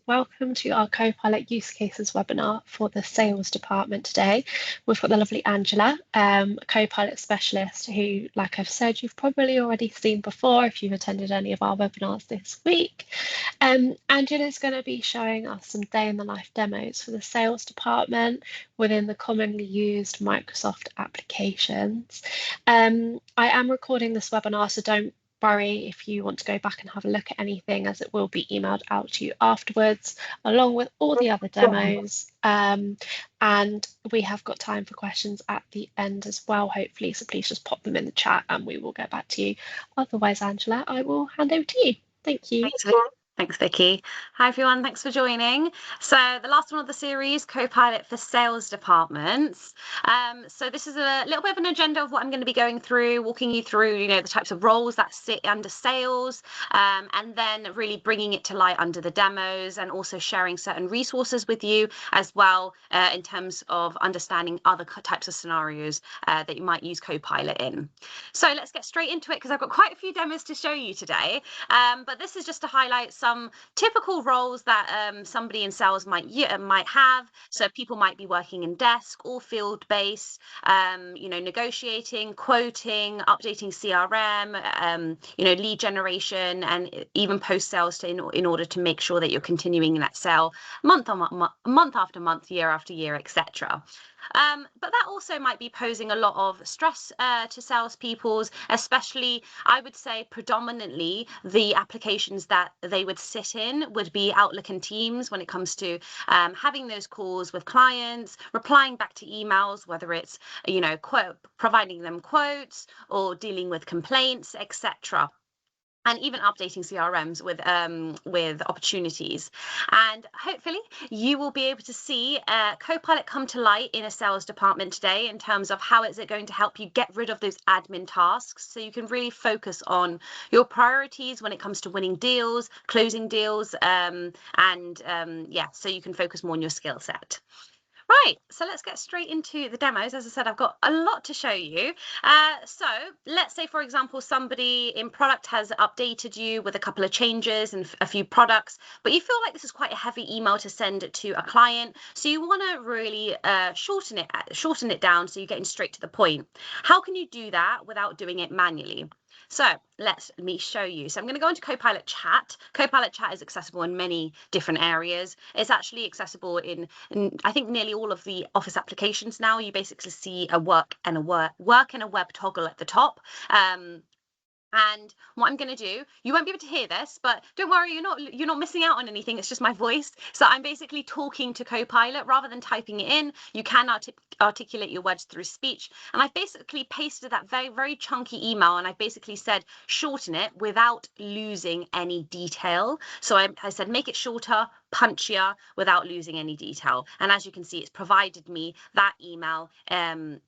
welcome to our Copilot use cases webinar for the sales department today. We've got the lovely Angela, a Copilot specialist who, like I've said, you've probably already seen before if you've attended any of our webinars this week. Angela is going to be showing us some day in the life demos for the sales department within the commonly used Microsoft applications. I am recording this webinar, so don't worry if you want to go back and have a look at anything, as it will be emailed out to you afterwards, along with all the other demos. And we have got time for questions at the end as well, hopefully, so please just pop them in the chat and we will get back to you. Otherwise, Angela, I will hand over to you. Thank you. Thanks, Vicky. Hi, everyone. Thanks for joining. So the last one of the series, Copilot for sales departments. So this is a little bit of an agenda of what I'm going to be going through, walking you through, the types of roles that sit under sales, and then really bringing it to light under the demos, and also sharing certain resources with you as well in terms of understanding other types of scenarios that you might use Copilot in. So let's get straight into it, because I've got quite a few demos to show you today. But this is just to highlight some typical roles that somebody in sales might have. So people might be working in desk or field based, negotiating, quoting, updating CRM, lead generation, and even post sales in order to make sure that you're continuing that sale month after month, year after year, etc. But that also might be posing a lot of stress to salespeople, especially, I would say, predominantly the applications that they would sit in would be Outlook and Teams when it comes to having those calls with clients, replying back to emails, whether it's, providing them quotes or dealing with complaints, etc. And even updating CRMs with opportunities. And hopefully you will be able to see Copilot come to light in a sales department today in terms of how is it going to help you get rid of those admin tasks, so you can really focus on your priorities when it comes to winning deals, closing deals, so you can focus more on your skill set. Right, so let's get straight into the demos. As I said, I've got a lot to show you. So let's say, for example, somebody in product has updated you with a couple of changes and a few products, but you feel like this is quite a heavy email to send to a client. So you want to really shorten it down so you're getting straight to the point. How can you do that without doing it manually? So let me show you. So I'm going to go into Copilot Chat. Copilot Chat is accessible in many different areas. It's actually accessible in I think nearly all of the Office applications now. You basically see a work and a web toggle at the top. And what I'm going to do, you won't be able to hear this, but don't worry, you're not missing out on anything. It's just my voice. So I'm basically talking to Copilot rather than typing it in. You can articulate your words through speech. And I've basically pasted that very, very chunky email, and I basically said shorten it without losing any detail. So I said make it shorter, punchier, without losing any detail. And as you can see, it's provided me that email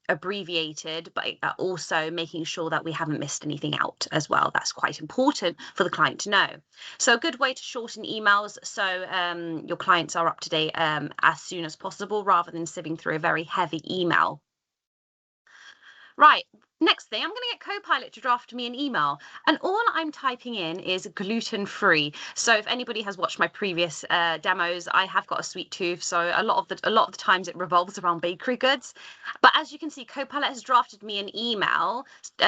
abbreviated, but also making sure that we haven't missed anything out as well. That's quite important for the client to know. So a good way to shorten emails so your clients are up to date as soon as possible, rather than sieving through a very heavy email. Right, next thing, I'm going to get Copilot to draft me an email, and all I'm typing in is gluten-free. So if anybody has watched my previous demos, I have got a sweet tooth, so a lot of the times it revolves around bakery goods. But as you can see, Copilot has drafted me an email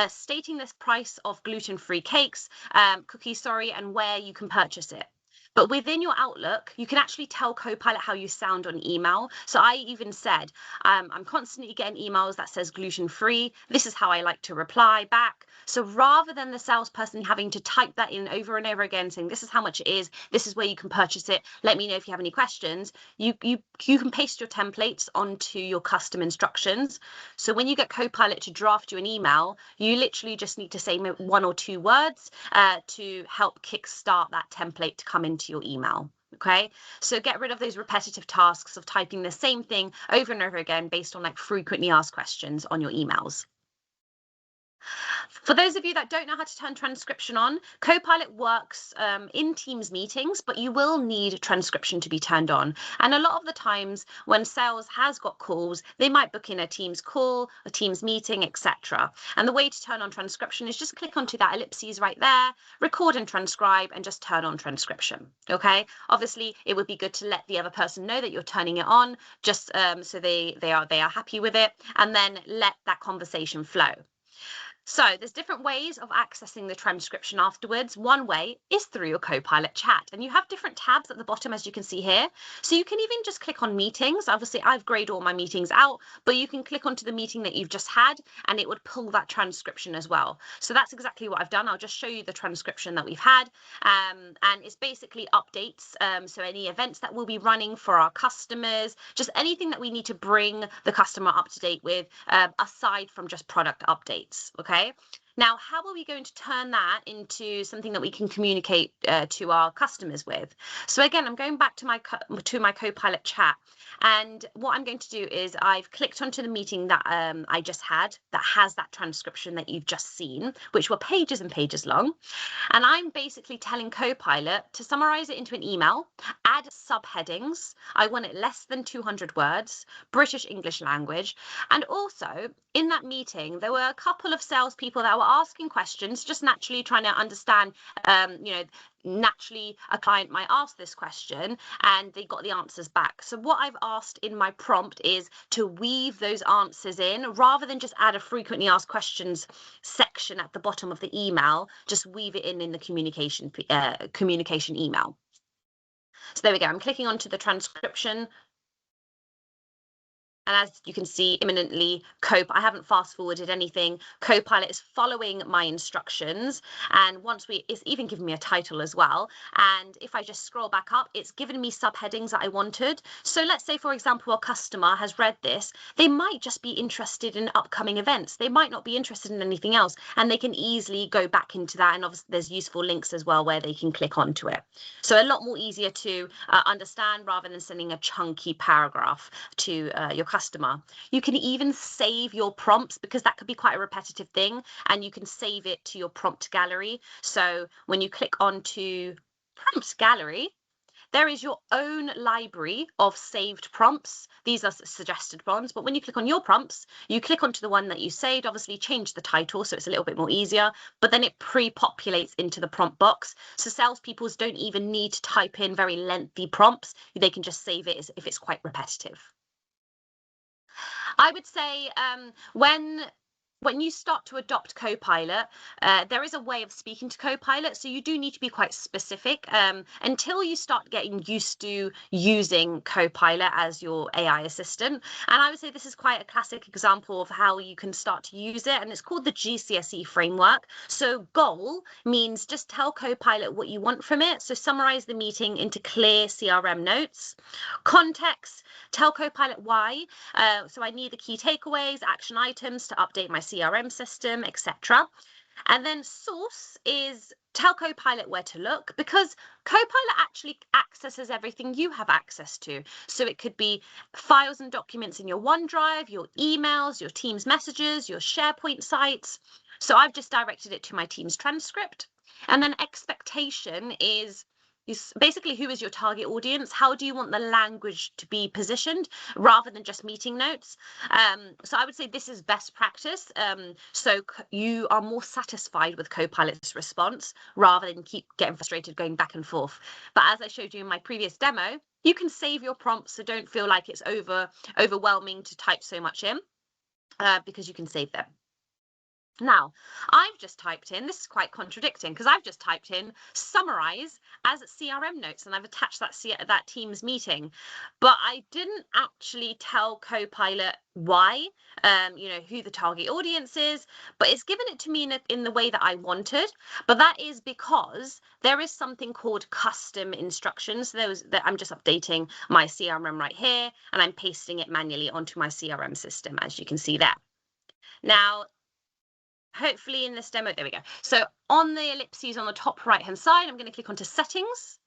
stating this price of gluten-free cakes, cookies, and where you can purchase it. But within your Outlook, you can actually tell Copilot how you sound on email. So I even said, I'm constantly getting emails that says gluten-free. This is how I like to reply back. So rather than the salesperson having to type that in over and over again, saying this is how much it is, this is where you can purchase it, let me know if you have any questions, you can paste your templates onto your custom instructions. So when you get Copilot to draft you an email, you literally just need to say 1 or 2 words to help kickstart that template to come into your email. Okay, so get rid of those repetitive tasks of typing the same thing over and over again based on frequently asked questions on your emails. For those of you that don't know how to turn transcription on, Copilot works in Teams meetings, but you will need transcription to be turned on. And a lot of the times when sales has got calls, they might book in a Teams call, a Teams meeting, etc. And the way to turn on transcription is just click onto that ellipses right there, record and transcribe, and just turn on transcription. Okay. Obviously, it would be good to let the other person know that you're turning it on, just so they are happy with it, and then let that conversation flow. So there's different ways of accessing the transcription afterwards. One way is through your Copilot chat, and you have different tabs at the bottom, as you can see here. So you can even just click on meetings. Obviously, I've grayed all my meetings out, but you can click onto the meeting that you've just had, and it would pull that transcription as well. So that's exactly what I've done. I'll just show you the transcription that we've had, and it's basically updates. So any events that we'll be running for our customers, just anything that we need to bring the customer up to date with, aside from just product updates. Okay. Now, how are we going to turn that into something that we can communicate to our customers with? So again, I'm going back to my Copilot chat, and what I'm going to do is I've clicked onto the meeting that I just had that has that transcription that you've just seen, which were pages and pages long. And I'm basically telling Copilot to summarize it into an email, add subheadings. I want it less than 200 words, British English language. And also in that meeting, there were a couple of salespeople that were asking questions, just naturally trying to understand, naturally a client might ask this question and they got the answers back. So what I've asked in my prompt is to weave those answers in rather than just add a frequently asked questions section at the bottom of the email, just weave it in the communication email. So there we go. I'm clicking onto the transcription. And as you can see imminently, I haven't fast forwarded anything. Copilot is following my instructions. And it's even given me a title as well. And if I just scroll back up, it's given me subheadings that I wanted. So let's say, for example, a customer has read this. They might just be interested in upcoming events. They might not be interested in anything else. And they can easily go back into that. And obviously there's useful links as well where they can click onto it. So a lot more easier to understand rather than sending a chunky paragraph to your customer. You can even save your prompts because that could be quite a repetitive thing, and you can save it to your prompt gallery. So when you click onto prompt gallery, there is your own library of saved prompts. These are suggested ones, but when you click on your prompts, you click onto the one that you saved, obviously change the title so it's a little bit more easier, but then it pre-populates into the prompt box. So salespeople don't even need to type in very lengthy prompts. They can just save it if it's quite repetitive. I would say when you start to adopt Copilot, there is a way of speaking to Copilot, so you do need to be quite specific until you start getting used to using Copilot as your AI assistant. And I would say this is quite a classic example of how you can start to use it, and it's called the GCSE framework. So goal means just tell Copilot what you want from it. So summarize the meeting into clear CRM notes. Context, tell Copilot why. So I need the key takeaways, action items to update my CRM system, etc. And then source is tell Copilot where to look, because Copilot actually accesses everything you have access to. So it could be files and documents in your OneDrive, your emails, your Teams messages, your SharePoint sites. So I've just directed it to my Teams transcript. And then expectation is basically who is your target audience? How do you want the language to be positioned rather than just meeting notes? So I would say this is best practice. So you are more satisfied with Copilot's response rather than keep getting frustrated going back and forth. But as I showed you in my previous demo, you can save your prompts, so don't feel like it's overwhelming to type so much in, because you can save them. Now, I've just typed in, this is quite contradicting because I've just typed in summarize as CRM notes, and I've attached that Teams meeting, but I didn't actually tell Copilot why, who the target audience is, but it's given it to me in the way that I wanted. But that is because there is something called custom instructions. That I'm just updating my CRM right here, and I'm pasting it manually onto my CRM system, as you can see there. Now, hopefully in this demo, there we go. So on the ellipses on the top right hand side, I'm going to click onto settings.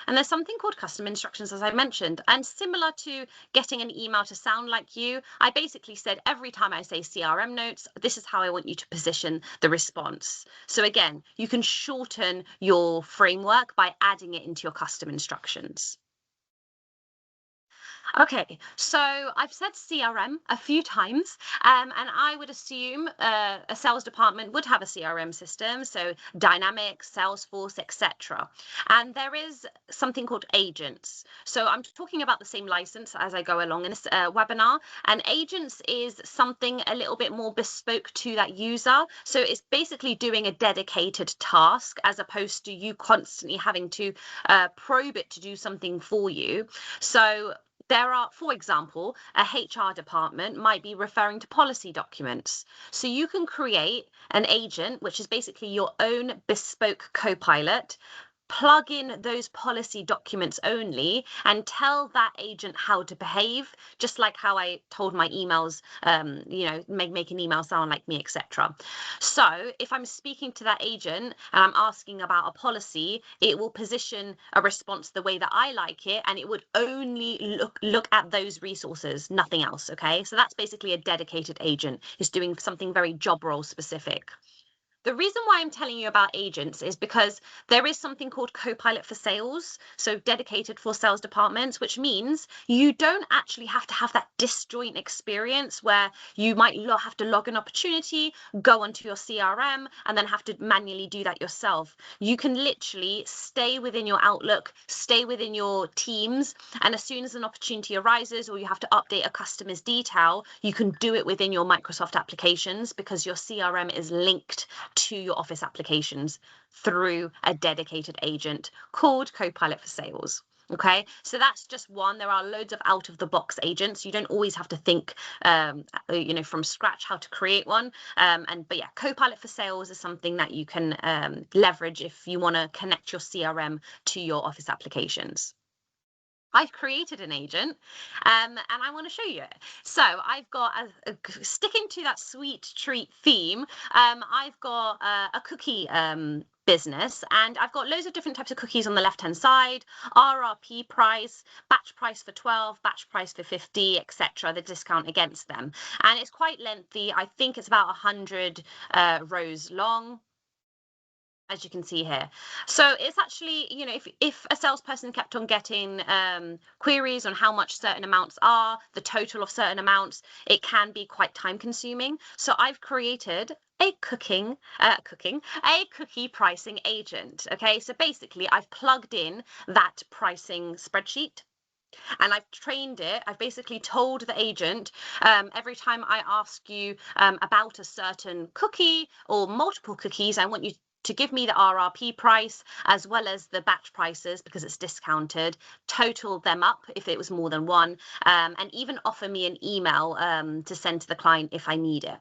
And there's something called custom instructions, as I mentioned, and similar to getting an email to sound like you, I basically said every time I say CRM notes, this is how I want you to position the response. So again, you can shorten your framework by adding it into your custom instructions. Okay, so I've said CRM a few times, and I would assume a sales department would have a CRM system, so Dynamics, Salesforce, etc. And there is something called agents. So I'm talking about the same license as I go along in this webinar, and agents is something a little bit more bespoke to that user. So it's basically doing a dedicated task as opposed to you constantly having to probe it to do something for you. So there are, for example, a HR department might be referring to policy documents. So you can create an agent, which is basically your own bespoke Copilot, plug in those policy documents only and tell that agent how to behave, just like how I told my emails, make an email sound like me, etc. So if I'm speaking to that agent and I'm asking about a policy, it will position a response the way that I like it, and it would only look at those resources, nothing else. Okay, so that's basically a dedicated agent. It's doing something very job role specific. The reason why I'm telling you about agents is because there is something called Copilot for Sales, so dedicated for sales departments, which means you don't actually have to have that disjoint experience where you might have to log an opportunity, go onto your CRM, and then have to manually do that yourself. You can literally stay within your Outlook, stay within your Teams, and as soon as an opportunity arises or you have to update a customer's detail, you can do it within your Microsoft applications because your CRM is linked to your Office applications through a dedicated agent called Copilot for Sales. Okay, so that's just one. There are loads of out-of-the-box agents. You don't always have to think, from scratch how to create one. But yeah, Copilot for Sales is something that you can leverage if you want to connect your CRM to your Office applications. I've created an agent and I want to show you it. So I've got, sticking to that sweet treat theme, I've got a cookie business, and I've got loads of different types of cookies on the left hand side: RRP price, batch price for 12, batch price for 50, etc., the discount against them. And it's quite lengthy. I think it's about 100 rows long, as you can see here. So it's actually, if a salesperson kept on getting queries on how much certain amounts are, the total of certain amounts, it can be quite time consuming. So I've created a cookie pricing agent. Okay, so basically I've plugged in that pricing spreadsheet and I've trained it. I've basically told the agent, every time I ask you about a certain cookie or multiple cookies, I want you to give me the RRP price as well as the batch prices because it's discounted, total them up if it was more than one, and even offer me an email to send to the client if I need it.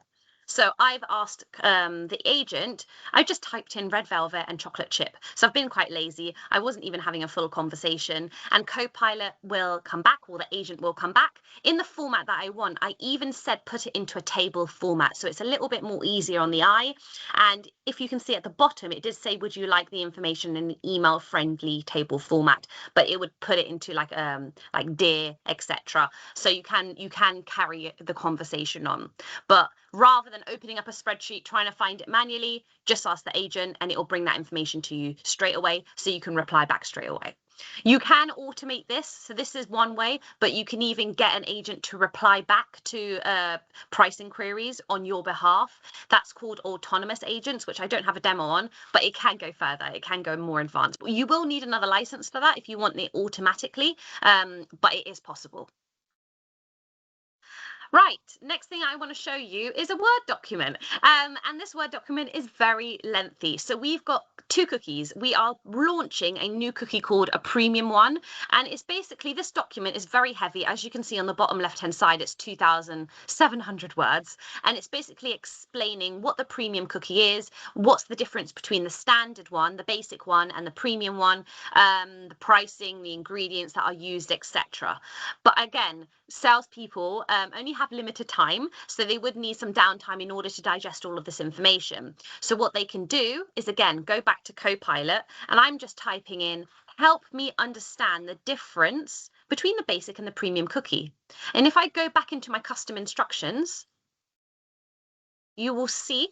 So I've asked the agent, I just typed in red velvet and chocolate chip. So I've been quite lazy. I wasn't even having a full conversation, and Copilot will come back, or the agent will come back in the format that I want. I even said put it into a table format, so it's a little bit more easier on the eye. And if you can see at the bottom, it did say, would you like the information in an email friendly table format? But it would put it into like dear, etc. So you can carry the conversation on. But rather than opening up a spreadsheet, trying to find it manually, just ask the agent and it will bring that information to you straight away so you can reply back straight away. You can automate this, so this is one way, but you can even get an agent to reply back to pricing queries on your behalf. That's called autonomous agents, which I don't have a demo on, but it can go further. It can go more advanced. But you will need another license for that if you want it automatically, but it is possible. Right, next thing I want to show you is a Word document. And this Word document is very lengthy. So we've got 2 cookies. We are launching a new cookie called a premium one. And it's basically, this document is very heavy. As you can see on the bottom left-hand side, it's 2,700 words. And it's basically explaining what the premium cookie is, what's the difference between the standard one, the basic one, and the premium one, the pricing, the ingredients that are used, etc. But again, salespeople only have limited time, so they would need some downtime in order to digest all of this information. So what they can do is, again, go back to Copilot, and I'm just typing in help me understand the difference between the basic and the premium cookie. And if I go back into my custom instructions, you will see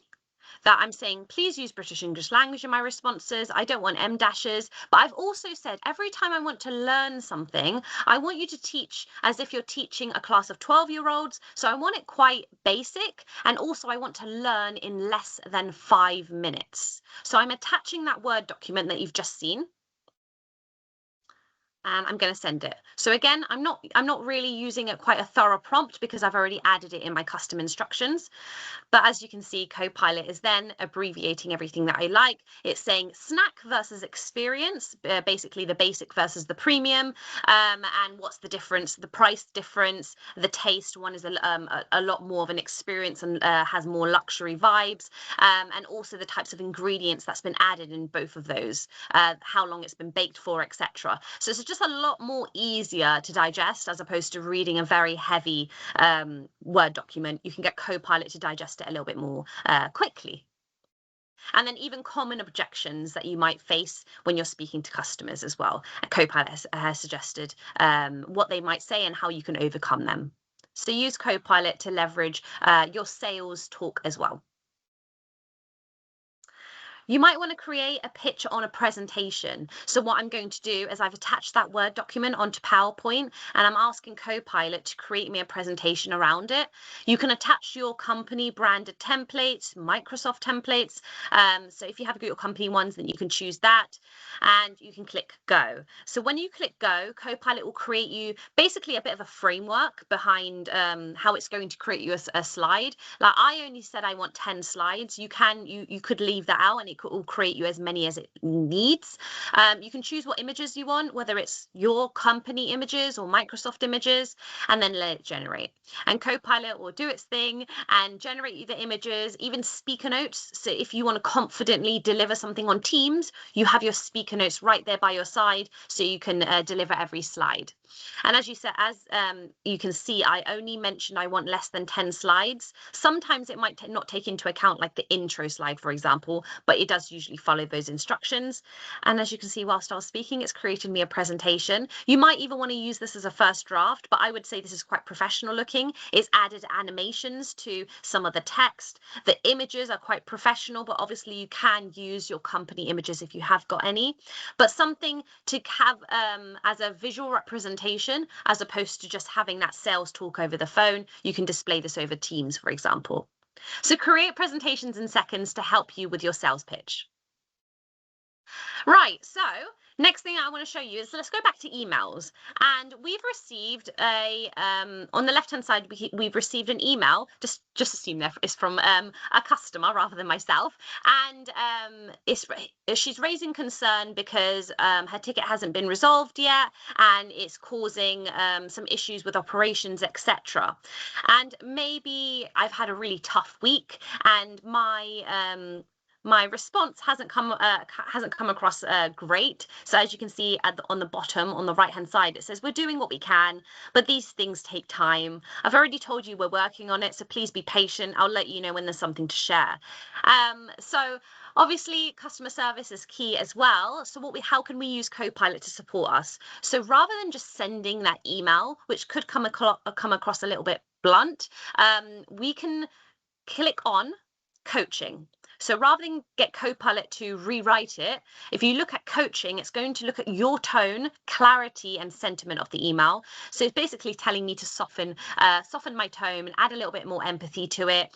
that I'm saying, please use British English language in my responses. I don't want M dashes. But I've also said every time I want to learn something, I want you to teach as if you're teaching a class of 12-year-olds. So I want it quite basic. And also I want to learn in less than 5 minutes. So I'm attaching that Word document that you've just seen. And I'm going to send it. So again, I'm not really using it quite a thorough prompt because I've already added it in my custom instructions. But as you can see, Copilot is then abbreviating everything that I like. It's saying snack versus experience, basically the basic versus the premium, and what's the difference, the price difference, the taste. One is a lot more of an experience and has more luxury vibes, and also the types of ingredients that's been added in both of those, how long it's been baked for, etc. So it's just a lot more easier to digest as opposed to reading a very heavy Word document. You can get Copilot to digest it a little bit more quickly. And then even common objections that you might face when you're speaking to customers as well. Copilot has suggested what they might say and how you can overcome them. So use Copilot to leverage your sales talk as well. You might want to create a pitch on a presentation. So what I'm going to do is I've attached that Word document onto PowerPoint and I'm asking Copilot to create me a presentation around it. You can attach your company branded templates, Microsoft templates. So if you have your company ones, then you can choose that and you can click go. So when you click go, Copilot will create you basically a bit of a framework behind how it's going to create you a slide. Like I only said I want 10 slides. You could leave that out and it will create you as many as it needs. You can choose what images you want, whether it's your company images or Microsoft images, and then let it generate. And Copilot will do its thing and generate you the images, even speaker notes. So if you want to confidently deliver something on Teams, you have your speaker notes right there by your side so you can deliver every slide. And as you said, you can see, I only mentioned I want less than 10 slides. Sometimes it might not take into account like the intro slide, for example, but it does usually follow those instructions. And as you can see, whilst I was speaking, it's created me a presentation. You might even want to use this as a first draft, but I would say this is quite professional looking. It's added animations to some of the text. The images are quite professional, but obviously you can use your company images if you have got any. But something to have as a visual representation, as opposed to just having that sales talk over the phone. You can display this over Teams, for example. So create presentations in seconds to help you with your sales pitch. Right, so next thing I want to show you is, let's go back to emails. And we've received on the left-hand side, we've received an email, just assume that it's from a customer rather than myself. And she's raising concern because her ticket hasn't been resolved yet and it's causing some issues with operations, etc. And maybe I've had a really tough week and my response hasn't come across great. So as you can see on the bottom, on the right hand side, it says we're doing what we can, but these things take time. I've already told you we're working on it, so please be patient. I'll let you know when there's something to share. So obviously customer service is key as well. So how can we use Copilot to support us? So rather than just sending that email, which could come across a little bit blunt, we can click on coaching. So rather than get Copilot to rewrite it, if you look at coaching, it's going to look at your tone, clarity, and sentiment of the email. So it's basically telling me to soften my tone and add a little bit more empathy to it.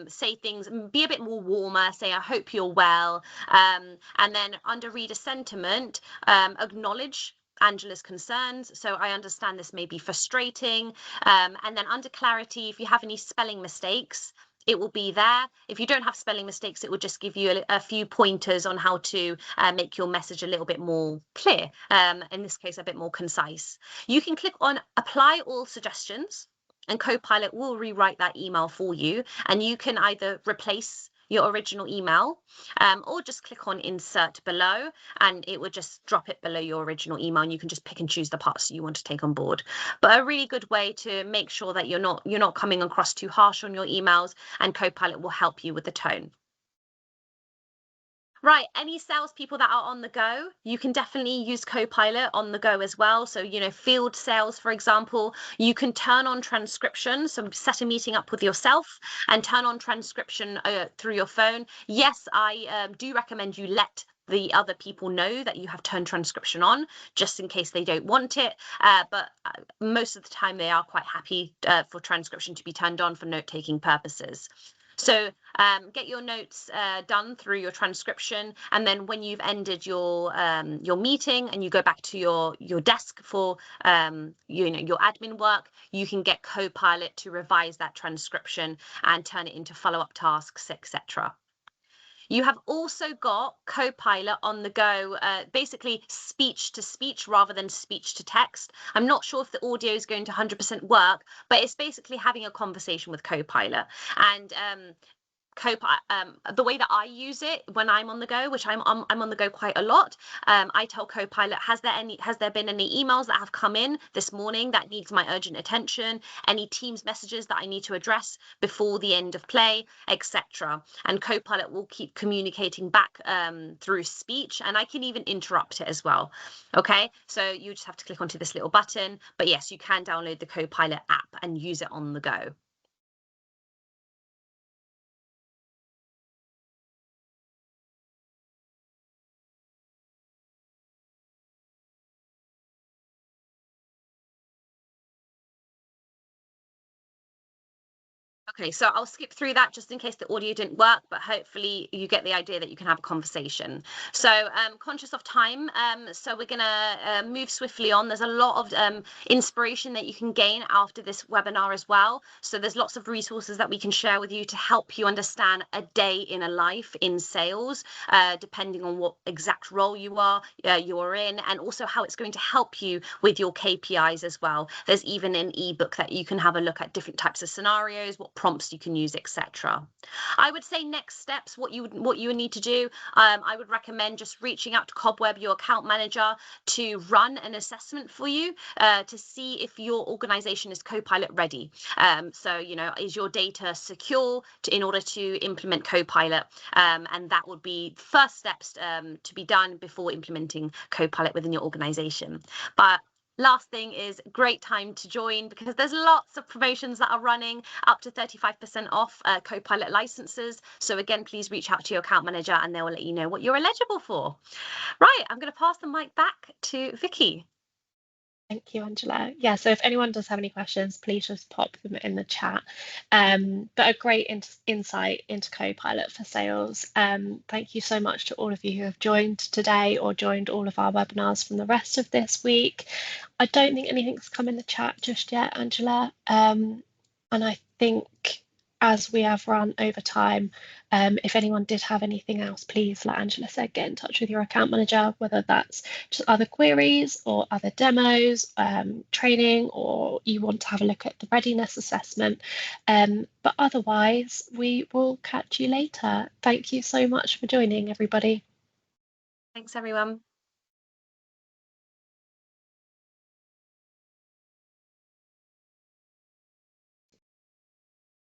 Say things, be a bit more warmer. Say, I hope you're well. And then under reader sentiment, acknowledge Angela's concerns. So I understand this may be frustrating. And then under clarity, if you have any spelling mistakes, it will be there. If you don't have spelling mistakes, it will just give you a few pointers on how to make your message a little bit more clear. In this case, a bit more concise. You can click on apply all suggestions and Copilot will rewrite that email for you. And you can either replace your original email or just click on insert below and it will just drop it below your original email and you can just pick and choose the parts you want to take on board. But a really good way to make sure that you're not coming across too harsh on your emails, and Copilot will help you with the tone. Right, any salespeople that are on the go, you can definitely use Copilot on the go as well. So, field sales, for example, you can turn on transcription. So, set a meeting up with yourself and turn on transcription through your phone. Yes, I do recommend you let the other people know that you have turned transcription on, just in case they don't want it. But most of the time, they are quite happy for transcription to be turned on for note-taking purposes. So get your notes done through your transcription, and then when you've ended your meeting and you go back to your desk for your admin work, you can get Copilot to revise that transcription and turn it into follow-up tasks, etc. You have also got Copilot on the go, basically speech to speech rather than speech to text. I'm not sure if the audio is going to 100% work, but it's basically having a conversation with Copilot. And the way that I use it when I'm on the go, which I'm on the go quite a lot, I tell Copilot, has there been any emails that have come in this morning that needs my urgent attention, any Teams messages that I need to address before the end of play, etc. And Copilot will keep communicating back through speech, and I can even interrupt it as well. Okay, so you just have to click onto this little button, but yes, you can download the Copilot app and use it on the go. Okay, so I'll skip through that just in case the audio didn't work, but hopefully you get the idea that you can have a conversation. So conscious of time, so we're gonna move swiftly on. There's a lot of inspiration that you can gain after this webinar as well. So there's lots of resources that we can share with you to help you understand a day in a life in sales, depending on what exact role you are in, and also how it's going to help you with your KPIs as well. There's even an ebook that you can have a look at different types of scenarios, what prompts you can use, etc. I would say next steps, what you would need to do, I would recommend just reaching out to Cobweb, your account manager, to run an assessment for you to see if your organization is Copilot ready. So, is your data secure in order to implement Copilot? And that would be first steps to be done before implementing Copilot within your organization. But last thing is great time to join, because there's lots of promotions that are running up to 35% off Copilot licenses. So again, please reach out to your account manager and they will let you know what you're eligible for. Right, I'm going to pass the mic back to Vicky. Thank you, Angela. Yeah, so if anyone does have any questions, please just pop them in the chat. But a great insight into Copilot for sales. Thank you so much to all of you who have joined today or joined all of our webinars from the rest of this week. I don't think anything's come in the chat just yet, Angela. And I think as we have run over time, if anyone did have anything else, please, like Angela said, get in touch with your account manager, whether that's just other queries or other demos, training, or you want to have a look at the readiness assessment. But otherwise, we will catch you later. Thank you so much for joining, everybody. Thanks, everyone.